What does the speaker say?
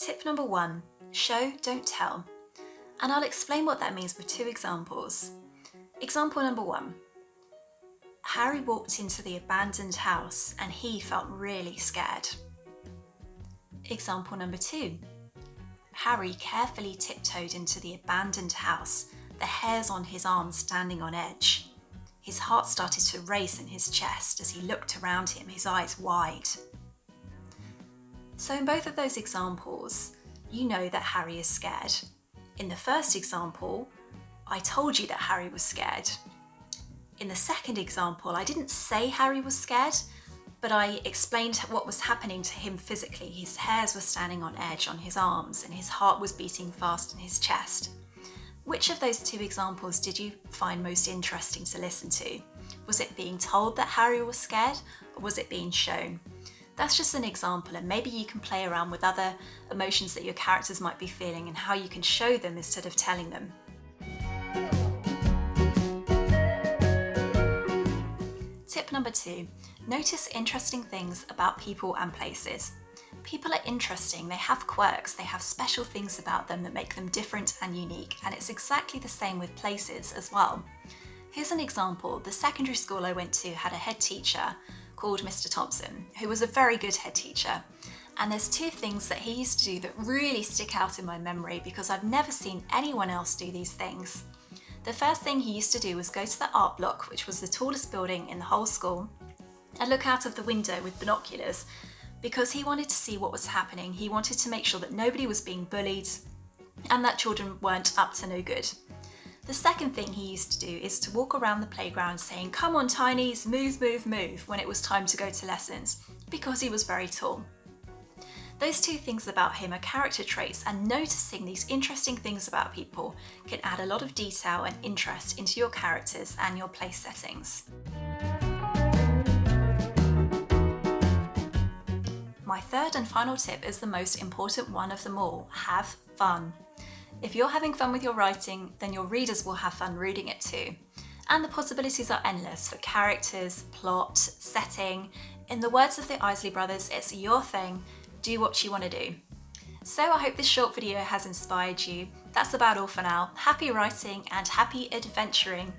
Tip number 1, show, don't tell. And I'll explain what that means with 2 examples. Example number 1. Harry walked into the abandoned house and he felt really scared. Example number 2. Harry carefully tiptoed into the abandoned house, the hairs on his arms standing on edge. His heart started to race in his chest as he looked around him, his eyes wide. So in both of those examples, you know that Harry is scared. In the first example, I told you that Harry was scared. In the second example, I didn't say Harry was scared, but I explained what was happening to him physically. His hairs were standing on edge on his arms and his heart was beating fast in his chest. Which of those 2 examples did you find most interesting to listen to? Was it being told that Harry was scared, or was it being shown? That's just an example, and maybe you can play around with other emotions that your characters might be feeling and how you can show them instead of telling them. Tip number 2, notice interesting things about people and places. People are interesting, they have quirks, they have special things about them that make them different and unique, and it's exactly the same with places as well. Here's an example. The secondary school I went to had a head teacher called Mr. Thompson, who was a very good head teacher. And there's 2 things that he used to do that really stick out in my memory because I've never seen anyone else do these things. The first thing he used to do was go to the art block, which was the tallest building in the whole school, and look out of the window with binoculars because he wanted to see what was happening. He wanted to make sure that nobody was being bullied and that children weren't up to no good. The second thing he used to do is to walk around the playground saying, "Come on, tinies, move, move, move," when it was time to go to lessons, because he was very tall. Those 2 things about him are character traits, and noticing these interesting things about people can add a lot of detail and interest into your characters and your place settings. My third and final tip is the most important one of them all: have fun. If you're having fun with your writing, then your readers will have fun reading it too. And the possibilities are endless for characters, plot, setting. In the words of the Isley brothers, it's your thing, do what you want to do. So I hope this short video has inspired you. That's about all for now. Happy writing and happy adventuring.